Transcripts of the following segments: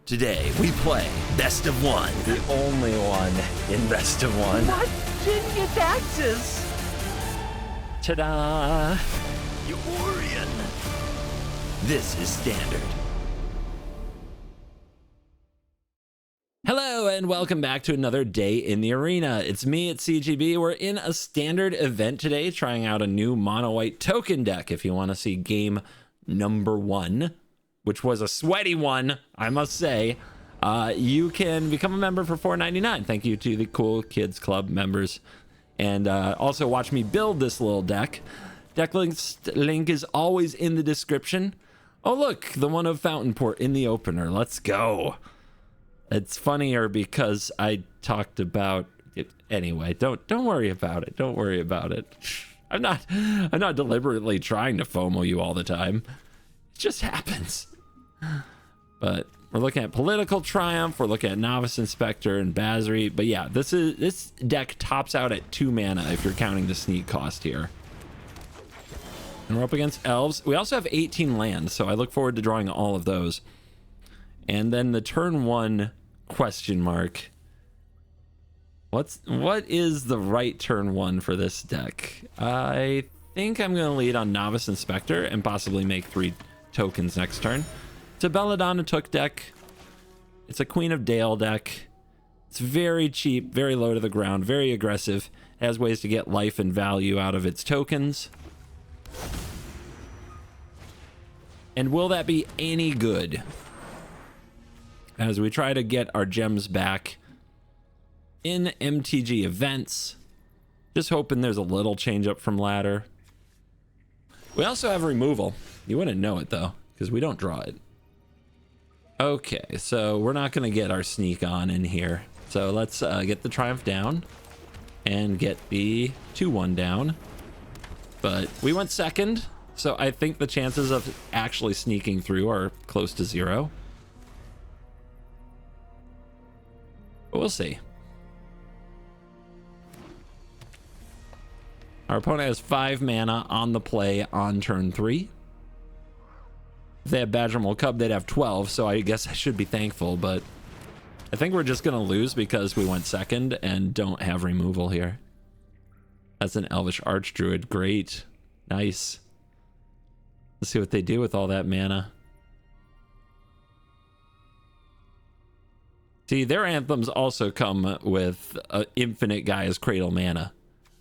Today we play Best of One. The only one in Best of One. What? Virginia taxes! Ta-da! Eurian. This is Standard. Hello and welcome back to another day in the arena. It's me at CGB. We're in a Standard event today, trying out a new mono white token deck. If you want to see game number 1, which was a sweaty one, I must say, you can become a member for $4.99. Thank you to the Cool Kids Club members. And also watch me build this little deck. Deck link is always in the description. Oh, look, the one of Fountain Port in the opener. Let's go. It's funnier because I talked about it anyway. Don't worry about it. Don't worry about it. I'm not deliberately trying to FOMO you all the time. It just happens. But we're looking at Political Triumph, we're looking at Novice Inspector and Basri. But yeah, this deck tops out at 2 mana if you're counting the sneak cost here. And we're up against Elves. We also have 18 lands, so I look forward to drawing all of those. And then the turn 1 question mark. What is the right turn 1 for this deck? I think I'm going to lead on Novice Inspector and possibly make 3 tokens next turn. It's a Belladonna Took deck. It's a Queen of Dale deck. It's very cheap, very low to the ground, very aggressive. It has ways to get life and value out of its tokens. And will that be any good as we try to get our gems back in MTG events? Just hoping there's a little change up from ladder. We also have removal. You wouldn't know it though, because we don't draw it. Okay, so we're not going to get our sneak on in here. So let's get the Triumph down and get the 2-1 down. But we went second, so I think the chances of actually sneaking through are close to 0. But we'll see. Our opponent has 5 mana on the play on turn 3. If they had Badgermole Cub, they'd have 12, so I guess I should be thankful, but I think we're just going to lose because we went second and don't have removal here. That's an Elvish Archdruid. Great. Nice. Let's see what they do with all that mana. See, their anthems also come with infinite Gaia's Cradle mana,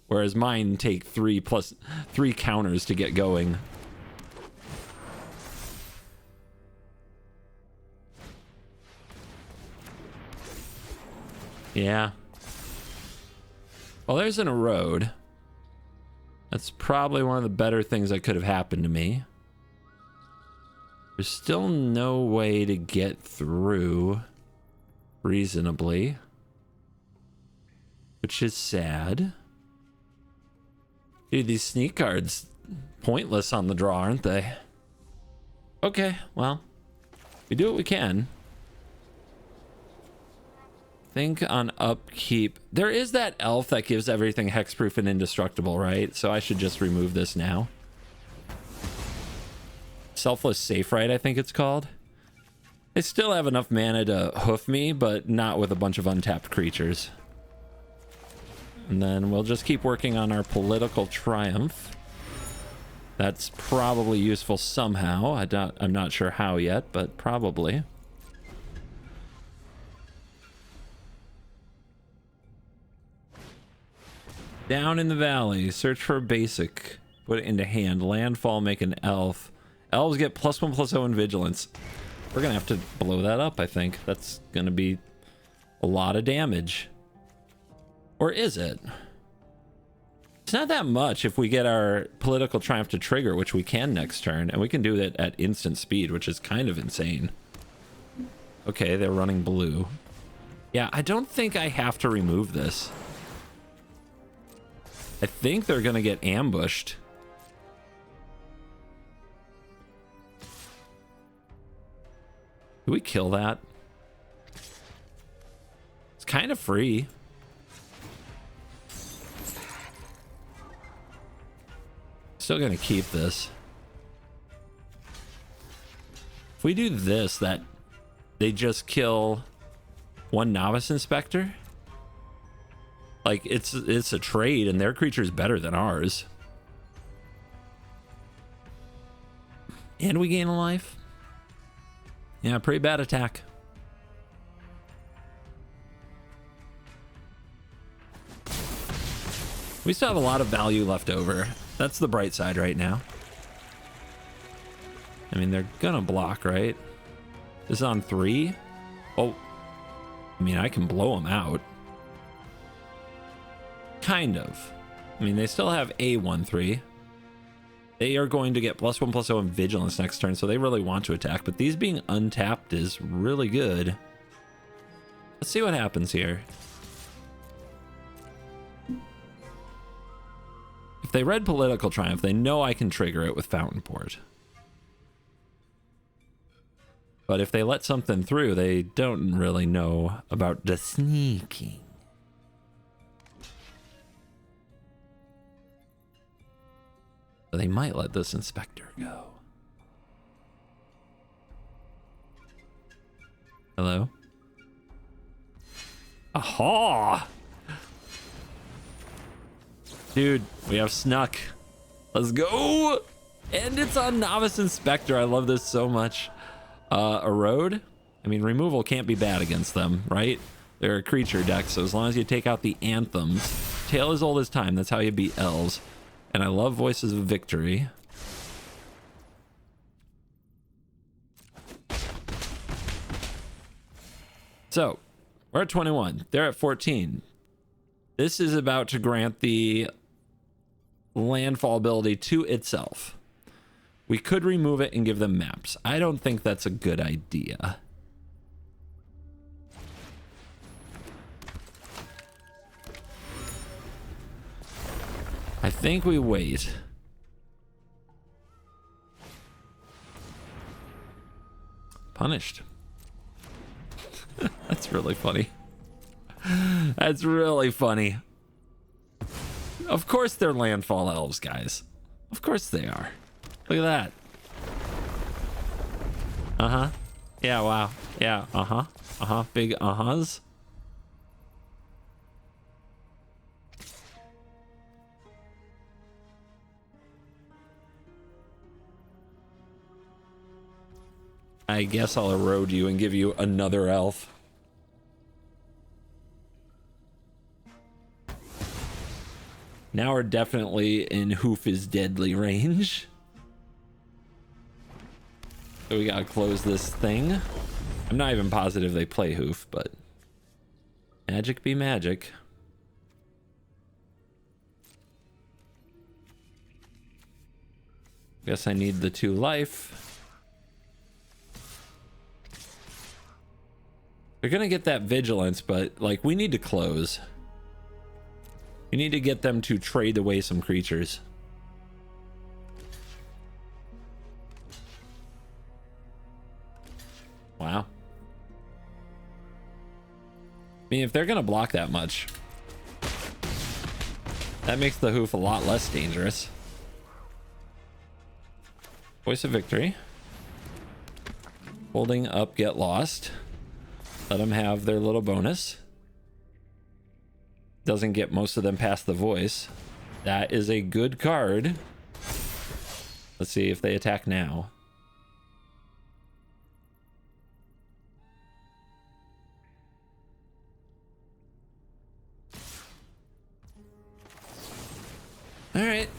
whereas mine take 3 counters to get going. Yeah. Well, there's an erode. That's probably one of the better things that could have happened to me. There's still no way to get through reasonably, which is sad. Dude, these sneak cards pointless on the draw, aren't they? Okay, well, we do what we can. Think on upkeep. There is that elf that gives everything hexproof and indestructible, right? So I should just remove this now. Selfless Safe Right, I think it's called. They still have enough mana to hoof me, but not with a bunch of untapped creatures. And then we'll just keep working on our Political Triumph. That's probably useful somehow. I'm not sure how yet, but probably. Down in the valley, search for a basic, put it into hand. Landfall, make an elf. Elves get +1/+0 in vigilance. We're gonna have to blow that up, I think. That's gonna be a lot of damage. Or is it? It's not that much if we get our Political Triumph to trigger, which we can next turn, and we can do it at instant speed, which is kind of insane. Okay, they're running blue. Yeah, I don't think I have to remove this. I think they're gonna get ambushed. Do we kill that? It's kind of free. Still gonna keep this. If we do this, that they just kill one novice inspector. Like, it's a trade, and their creature's better than ours. And we gain a life. Yeah, pretty bad attack. We still have a lot of value left over. That's the bright side right now. I mean, they're gonna block, right? This is on 3. Oh, I mean, I can blow them out. Kind of. I mean, they still have a 1/3. They are going to get +1/+0 in vigilance next turn, so they really want to attack. But these being untapped is really good. Let's see what happens here. If they read Political Triumph, they know I can trigger it with Fountain Port. But if they let something through, they don't really know about the sneaking. So they might let this inspector go. Hello? Aha! Dude, we have snuck. Let's go! And it's on Novice Inspector. I love this so much. Erode? I mean, removal can't be bad against them, right? They're a creature deck, so as long as you take out the anthems. Tale as old as time. That's how you beat elves. And I love Voices of Victory. So, we're at 21. They're at 14. This is about to grant the landfall ability to itself. We could remove it and give them maps. I don't think that's a good idea. I think we wait. Punished. That's really funny. That's really funny. Of course they're landfall elves, guys. Of course they are. Look at that. Uh-huh. Yeah, wow. Yeah, uh-huh. Uh-huh. Big uh-huhs. I guess I'll erode you and give you another elf. Now we're definitely in Hoof is Deadly range. So we gotta close this thing. I'm not even positive they play Hoof, but magic be magic. Guess I need the 2 life. They're gonna get that vigilance, but like we need to close. We need to get them to trade away some creatures. Wow. I mean, if they're gonna block that much, that makes the Hoof a lot less dangerous. Voice of Victory. Holding up, get lost. Let them have their little bonus. Doesn't get most of them past the voice. That is a good card. Let's see if they attack now. All right.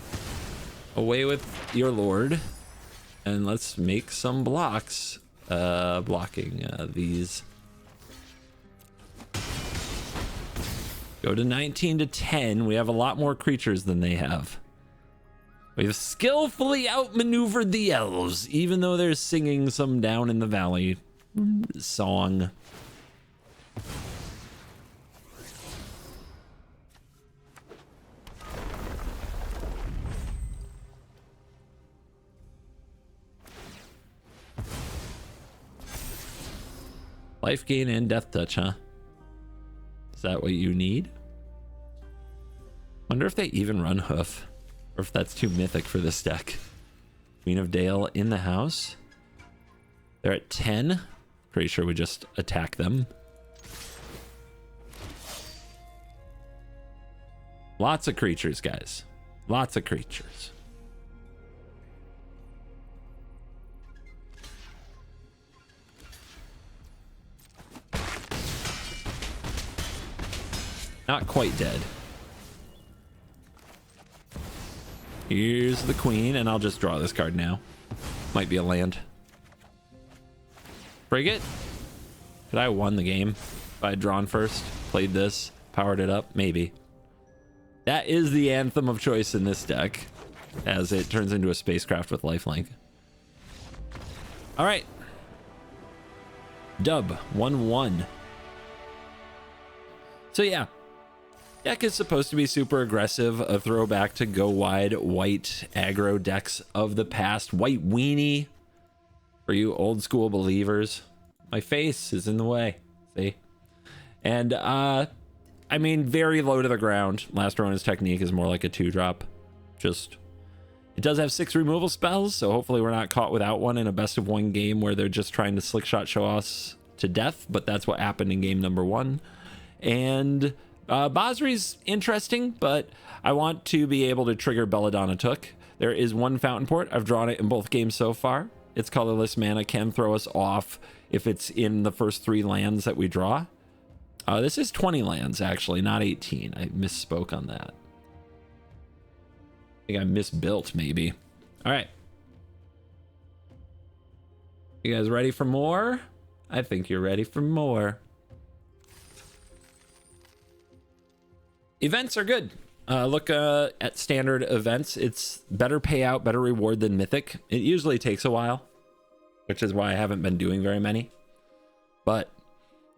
Away with your lord. And let's make some blocks. Blocking these. Go to 19 to 10. We have a lot more creatures than they have. We've skillfully outmaneuvered the elves, even though they're singing some down in the valley song. Life gain and death touch, huh? Is that what you need? Wonder if they even run Hoof, or if that's too mythic for this deck. Queen of Dale in the house. They're at 10. Pretty sure we just attack them. Lots of creatures, guys. Lots of creatures. Not quite dead. Here's the queen, and I'll just draw this card now. Might be a land. Frigate? Could I have won the game if I had drawn first? Played this, powered it up? Maybe. That is the anthem of choice in this deck, as it turns into a spacecraft with lifelink. All right. Dub, 1-1. So yeah. Deck is supposed to be super aggressive, a throwback to go wide white aggro decks of the past. White weenie for you old school believers. My face is in the way, see? And I mean, very low to the ground. Last Ronin's Technique is more like a 2-drop. Just, it does have 6 removal spells, so hopefully we're not caught without one in a best of 1 game where they're just trying to slick shot show us to death, but that's what happened in game number 1. And Basri's interesting, but I want to be able to trigger Belladonna Took. There is one Fountain Port. I've drawn it in both games so far. Its colorless mana can throw us off if it's in the first 3 lands that we draw. This is 20 lands, actually, not 18. I misspoke on that. I think I misbuilt, maybe. All right. You guys ready for more? I think you're ready for more. Events are good. Look at standard events. It's better payout, better reward than Mythic. It usually takes a while, which is why I haven't been doing very many. But,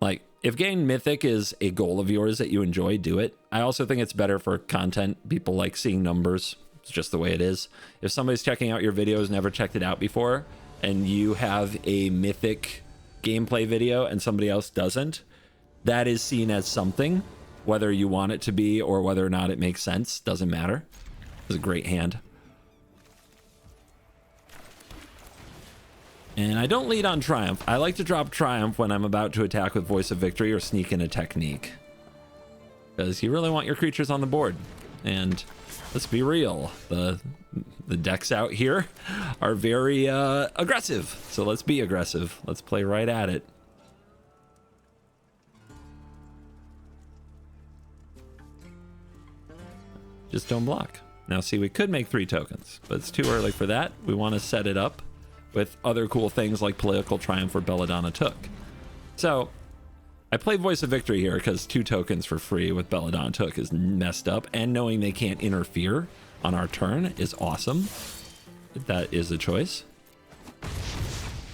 like, if getting Mythic is a goal of yours that you enjoy, do it. I also think it's better for content. People like seeing numbers. It's just the way it is. If somebody's checking out your videos, never checked it out before, and you have a Mythic gameplay video and somebody else doesn't, that is seen as something. Whether you want it to be or whether or not it makes sense, doesn't matter. It's a great hand. And I don't lead on Triumph. I like to drop Triumph when I'm about to attack with Voice of Victory or sneak in a Technique. Because you really want your creatures on the board. And let's be real, the decks out here are very aggressive. So let's be aggressive. Let's play right at it. Just don't block. Now see, we could make 3 tokens, but it's too early for that. We want to set it up with other cool things like Political Triumph or Belladonna Took. So I play Voice of Victory here because 2 tokens for free with Belladonna Took is messed up, and knowing they can't interfere on our turn is awesome. That is a choice.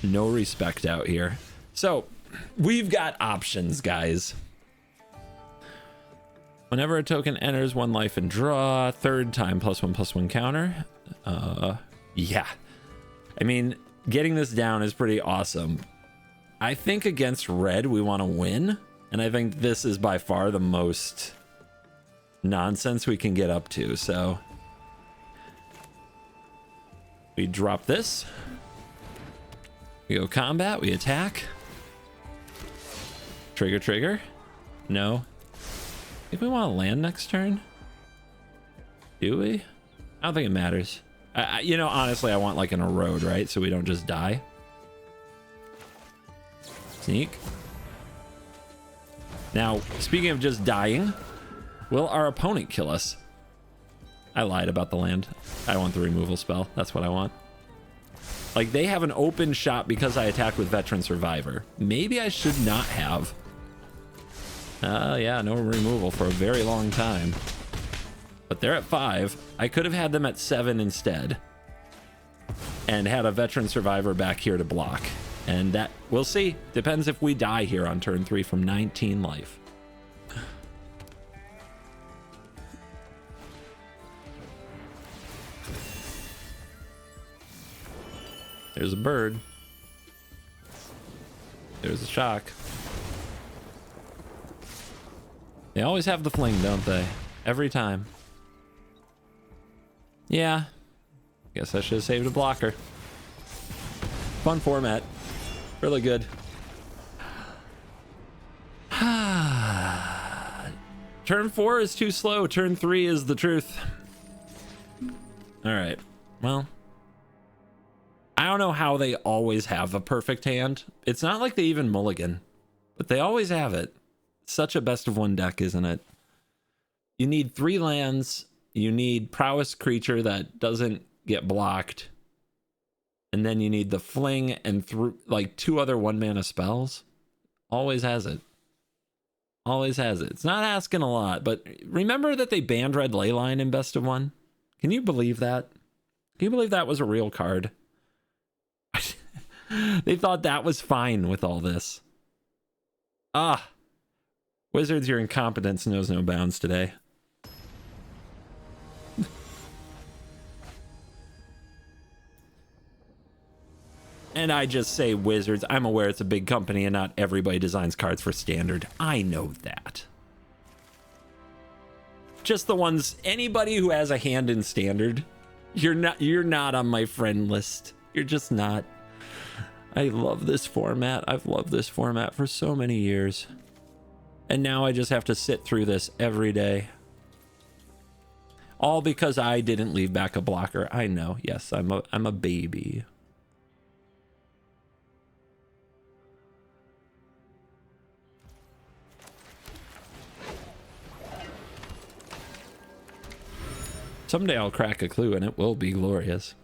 No respect out here. So we've got options, guys. Whenever a token enters 1 life and draw, 3rd time +1/+1 counter. Yeah. I mean, getting this down is pretty awesome. I think against red, we want to win. And I think this is by far the most nonsense we can get up to. So we drop this. We go combat. We attack. Trigger, trigger. No. If we want to land next turn, do we? I don't think it matters. You know, honestly, I want like an erode, right? So we don't just die. Sneak. Now, speaking of just dying, will our opponent kill us? I lied about the land. I want the removal spell. That's what I want. Like, they have an open shot because I attack with Veteran Survivor. Maybe I should not have. Yeah, no removal for a very long time. But they're at 5. I could have had them at 7 instead. And had a Veteran Survivor back here to block. And that, we'll see. Depends if we die here on turn 3 from 19 life. There's a bird. There's a shock. They always have the fling, don't they? Every time. Yeah. Guess I should have saved a blocker. Fun format. Really good. Turn 4 is too slow. Turn 3 is the truth. All right. Well, I don't know how they always have a perfect hand. It's not like they even mulligan, but they always have it. Such a best of one deck, isn't it? You need 3 lands. You need prowess creature that doesn't get blocked. And then you need the fling and like 2 other 1-mana spells. Always has it. Always has it. It's not asking a lot, but remember that they banned Red Leyline in best of one? Can you believe that? Can you believe that was a real card? They thought that was fine with all this. Ah. Wizards, your incompetence knows no bounds today. And I just say Wizards. I'm aware it's a big company and not everybody designs cards for standard. I know that. Just the ones, anybody who has a hand in standard, you're not on my friend list. You're just not. I love this format. I've loved this format for so many years. And now I just have to sit through this every day. All because I didn't leave back a blocker. I know. Yes, I'm a baby. Someday I'll crack a clue and it will be glorious.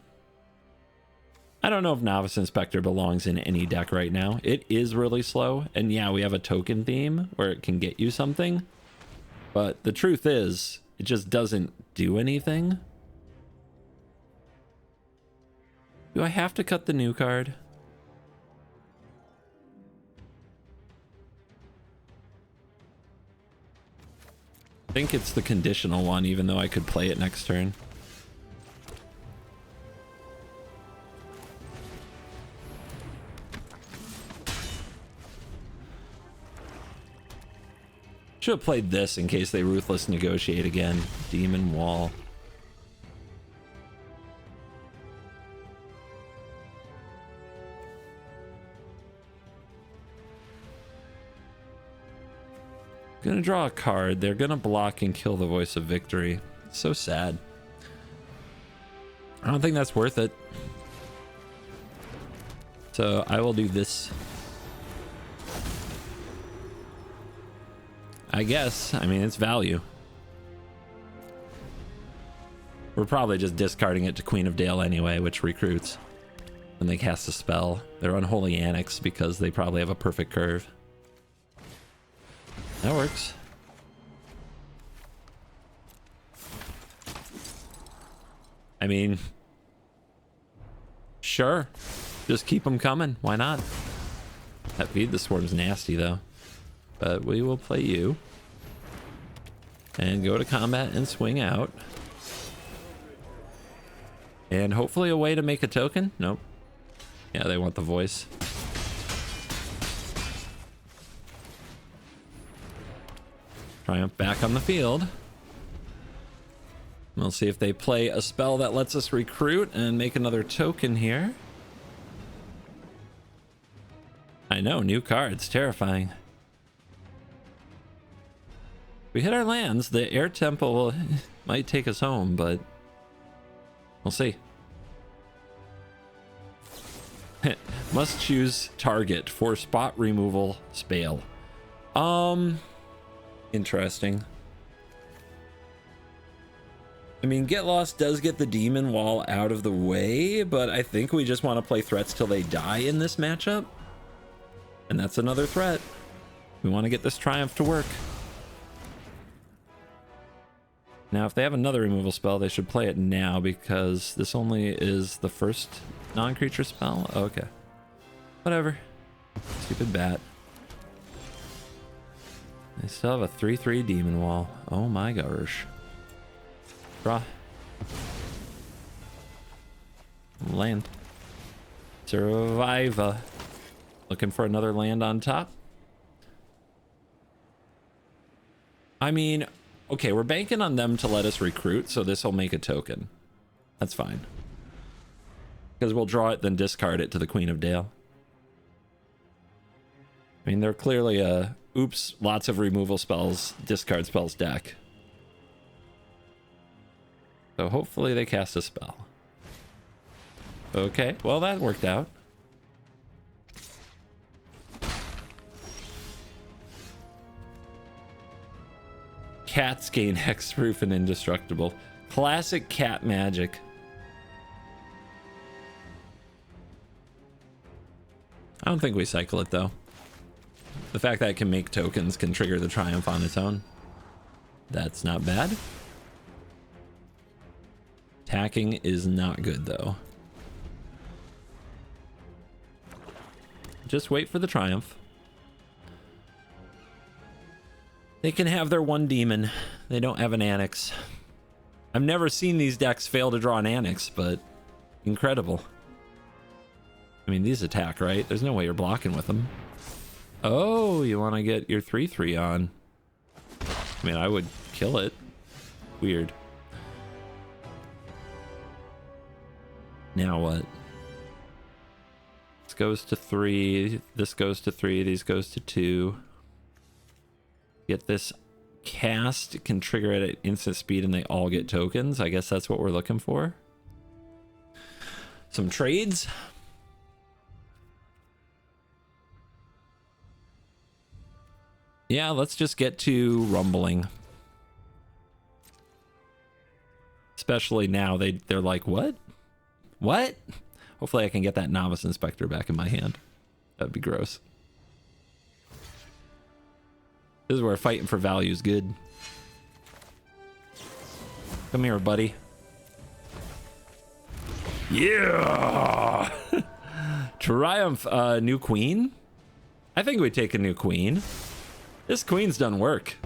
I don't know if Novice Inspector belongs in any deck right now. It is really slow. And yeah, we have a token theme where it can get you something. But the truth is, it just doesn't do anything. Do I have to cut the new card? I think it's the conditional one, even though I could play it next turn. Should have played this in case they Ruthless Negotiate again. Demon Wall. Gonna draw a card. They're gonna block and kill the Voice of Victory. It's so sad. I don't think that's worth it. So I will do this. I guess. I mean, it's value. We're probably just discarding it to Queen of Dale anyway, which recruits. When they cast a spell, they're Unholy Annex because they probably have a perfect curve. That works. I mean, sure. Just keep them coming. Why not? That Feed the Swarm's nasty, though. But we will play you. And go to combat and swing out. And hopefully a way to make a token? Nope. Yeah, they want the voice. Triumph back on the field. We'll see if they play a spell that lets us recruit and make another token here. I know, new cards, terrifying. We hit our lands. The Air Temple might take us home, but we'll see. Must choose target for spot removal spell. Interesting. I mean, Get Lost does get the Demon Wall out of the way, but I think we just want to play threats till they die in this matchup. And that's another threat. We want to get this Triumph to work. Now, if they have another removal spell, they should play it now because this only is the first non-creature spell. Oh, okay. Whatever. Stupid bat. They still have a 3/3 Demon Wall. Oh my gosh. Draw. Land. Survivor. Looking for another land on top. I mean, okay, we're banking on them to let us recruit, so this will make a token. That's fine. Because we'll draw it, then discard it to the Queen of Dale. I mean, they're clearly a oops, lots of removal spells, discard spells deck. So hopefully they cast a spell. Okay, well that worked out. Cats gain hexproof and indestructible. Classic cat magic. I don't think we cycle it though. The fact that it can make tokens can trigger the triumph on its own. That's not bad. Attacking is not good though. Just wait for the triumph. They can have their one demon. They don't have an annex. I've never seen these decks fail to draw an annex, but incredible. I mean, these attack, right? There's no way you're blocking with them. Oh, you want to get your 3/3 on. I mean, I would kill it. Weird. Now what? This goes to 3. This goes to 3. These goes to 2. Get this cast. It can trigger it at instant speed and they all get tokens. I guess that's what we're looking for. Some trades. Yeah, let's just get to rumbling. Especially now they're like, what? What? Hopefully I can get that novice inspector back in my hand. That'd be gross. This is where fighting for value is good. Come here, buddy. Yeah! Triumph, new queen? I think we take a new queen. This queen's done work.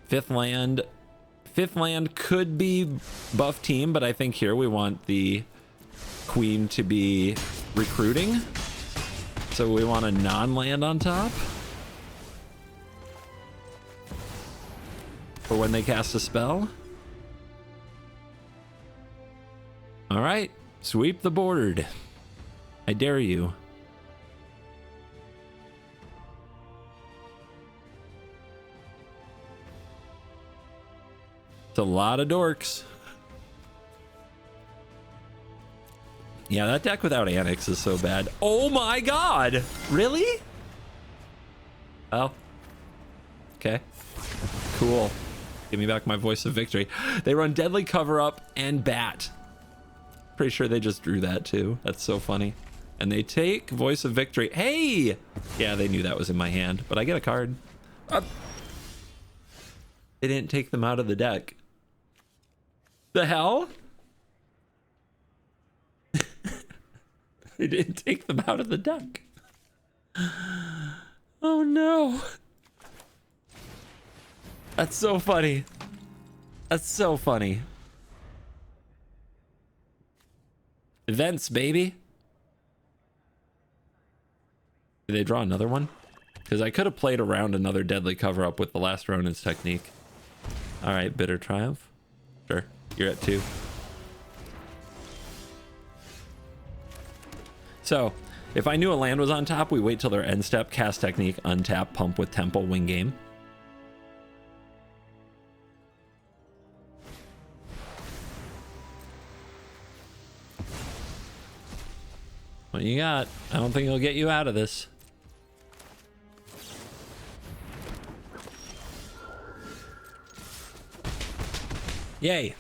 Fifth land could be buff team, but I think here we want the queen to be recruiting. So we want a non-land on top for when they cast a spell. All right, sweep the board. I dare you. It's a lot of dorks. Yeah, that deck without Annex is so bad. Oh my god! Really? Oh. Okay. Cool. Give me back my voice of victory. They run Deadly Cover-Up and Bat. Pretty sure they just drew that too. That's so funny. And they take Voice of Victory. Hey! Yeah, they knew that was in my hand, but I get a card. They didn't take them out of the deck. The hell? They didn't take them out of the deck. Oh no. That's so funny. That's so funny. Events, baby. Did they draw another one? Because I could have played around another Deadly Cover-Up with the last Ronin's technique. All right, Bitter Triumph. Sure, you're at 2. So, if I knew a land was on top, we wait till their end step, cast technique, untap, pump with Temple, win game. What you got? I don't think it'll get you out of this. Yay.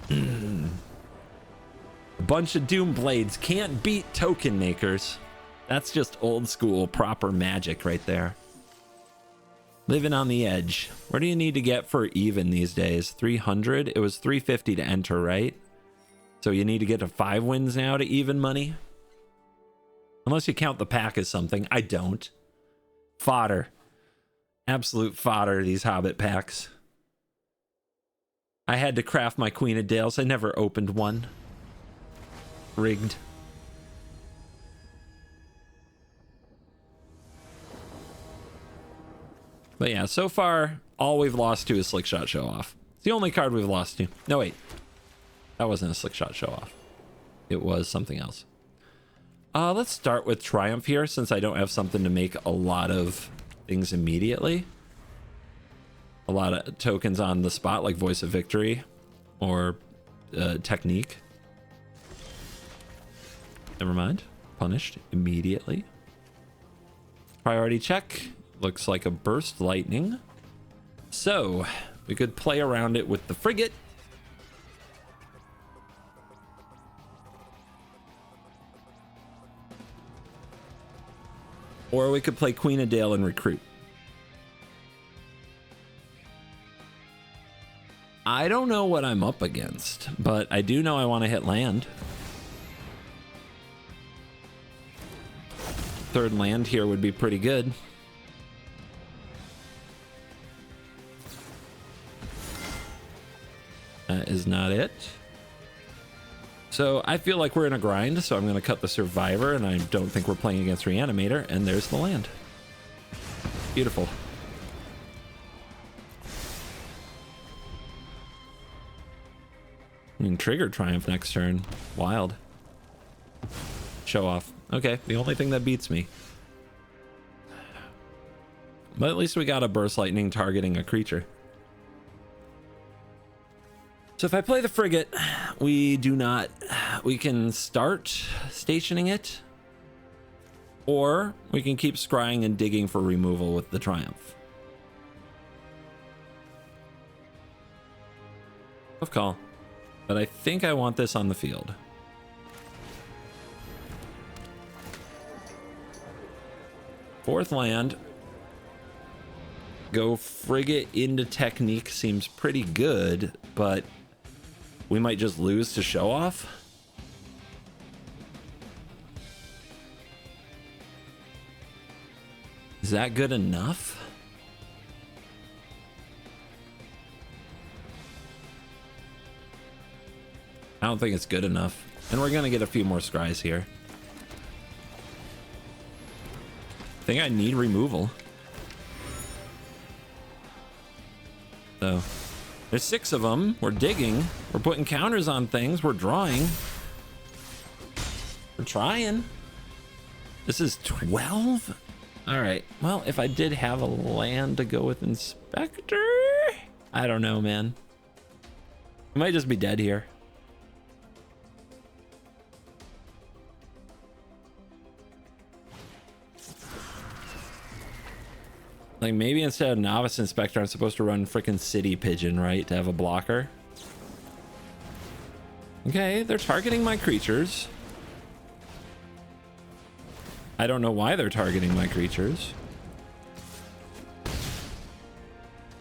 A bunch of Doom Blades can't beat token makers. That's just old school proper magic right there. Living on the edge. Where do you need to get for even these days? 300? It was 350 to enter, right? So you need to get to 5 wins now to even money? Unless you count the pack as something. I don't. Fodder. Absolute fodder, these Hobbit packs. I had to craft my Queen of Dales. I never opened one. Rigged. But yeah, so far, all we've lost to is Slickshot Show Off. It's the only card we've lost to. No, wait. That wasn't a Slickshot Show Off. It was something else. Let's start with Triumph here, since I don't have something to make a lot of things immediately. A lot of tokens on the spot, like Voice of Victory or Technique. Never mind. Punished immediately. Priority check. Looks like a Burst Lightning. So we could play around it with the Frigate. Or we could play Queen of Dale and Recruit. I don't know what I'm up against, but I do know I want to hit land. Third land here would be pretty good. That is not it. So I feel like we're in a grind, so I'm going to cut the Survivor, and I don't think we're playing against Reanimator, and there's the land. Beautiful. I mean, trigger Triumph next turn. Wild. Show off. Okay, the only thing that beats me. But at least we got a Burst Lightning targeting a creature. So if I play the Frigate, we can start stationing it, or we can keep scrying and digging for removal with the Triumph. Tough call, but I think I want this on the field. Fourth land. Go Frigate into Technique seems pretty good, but we might just lose to Show Off. Is that good enough? I don't think it's good enough. And we're going to get a few more scries here. I think I need removal. So there's 6 of them. We're digging. We're putting counters on things. We're drawing. We're trying. This is 12? All right. Well, if I did have a land to go with Inspector, I don't know, man. I might just be dead here. Like, maybe instead of Novice Inspector, I'm supposed to run frickin' City Pigeon, right? To have a blocker. Okay, they're targeting my creatures. I don't know why they're targeting my creatures.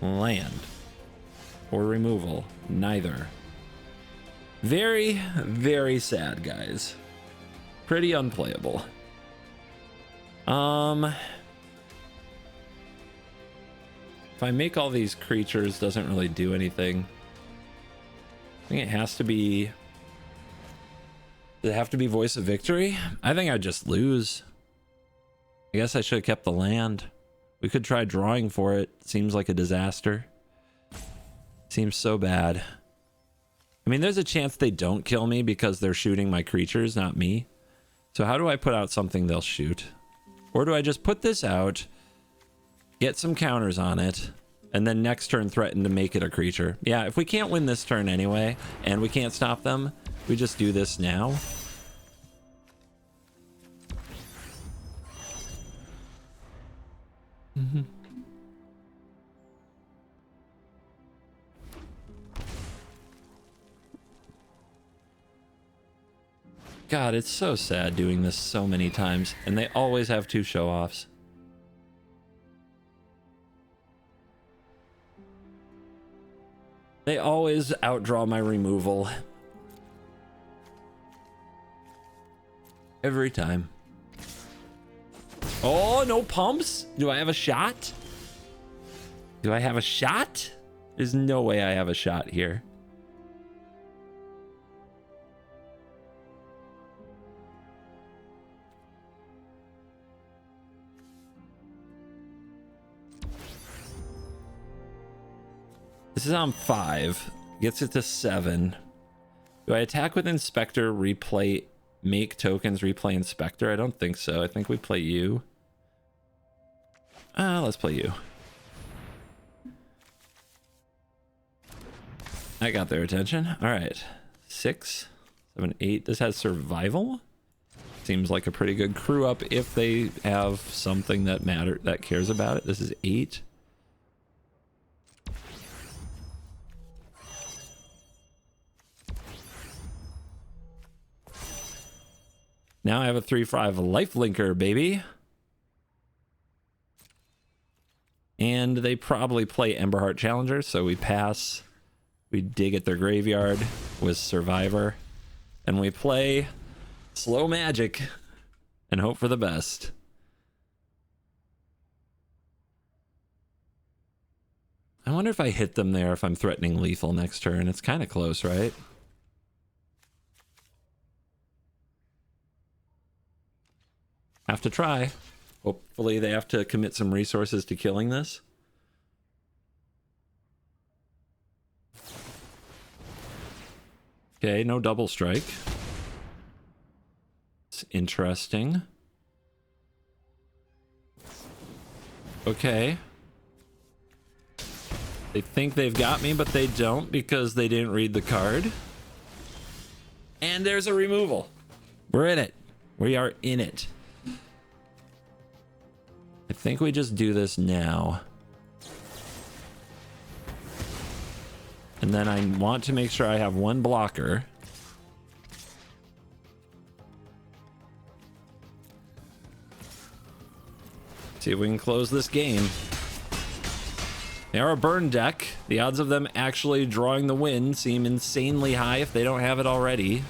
Land. Or removal. Neither. Very, very sad, guys. Pretty unplayable. If I make all these creatures, doesn't really do anything. I think it has to be... Does it have to be Voice of Victory? I think I'd just lose. I guess I should have kept the land. We could try drawing for it. Seems like a disaster. Seems so bad. I mean, there's a chance they don't kill me because they're shooting my creatures, not me. So how do I put out something they'll shoot? Or do I just put this out, get some counters on it, and then next turn threaten to make it a creature? Yeah, if we can't win this turn anyway, and we can't stop them, we just do this now. God, it's so sad doing this so many times, and they always have 2 show-offs. They always outdraw my removal. Every time. Oh, no pumps? Do I have a shot? Do I have a shot? There's no way I have a shot here. This is on 5. Gets it to 7. Do I attack with Inspector, replay make tokens replay Inspector? I don't think so. I think we play you. Let's play you. I got their attention. All right. 6, 7, 8. This has survival. Seems like a pretty good crew up if they have something that cares about it. This is 8. Now I have a 3/5 lifelinker, baby. And they probably play Emberheart Challenger, so we pass. We dig at their graveyard with Survivor. And we play Slow Magic and hope for the best. I wonder if I hit them there if I'm threatening lethal next turn. It's kind of close, right? Have to try. Hopefully they have to commit some resources to killing this. Okay, no double strike. It's interesting. Okay. They think they've got me, but they don't because they didn't read the card. And there's a removal. We're in it. We are in it. I think we just do this now. And then I want to make sure I have one blocker. See if we can close this game. They are a burn deck. The odds of them actually drawing the win seem insanely high if they don't have it already.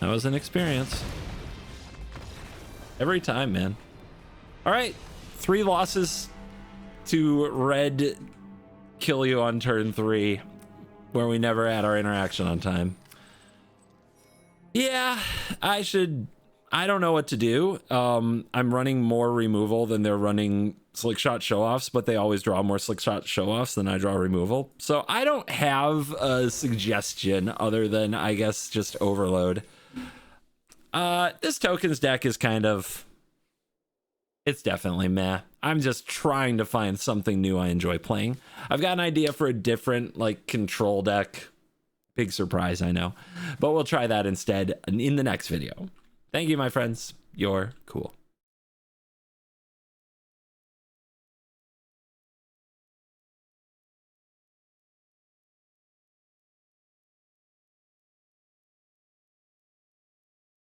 That was an experience. Every time, man. All right, 3 losses to red kill you on turn 3, where we never had our interaction on time. Yeah, I don't know what to do. I'm running more removal than they're running slick shot show-offs, but they always draw more slick shot show-offs than I draw removal. So I don't have a suggestion other than, I guess, just overload. This tokens deck is kind of, it's definitely meh. I'm just trying to find something new I enjoy playing. I've got an idea for a different, like, control deck. Big surprise, I know. But we'll try that instead in the next video. Thank you, my friends. You're cool.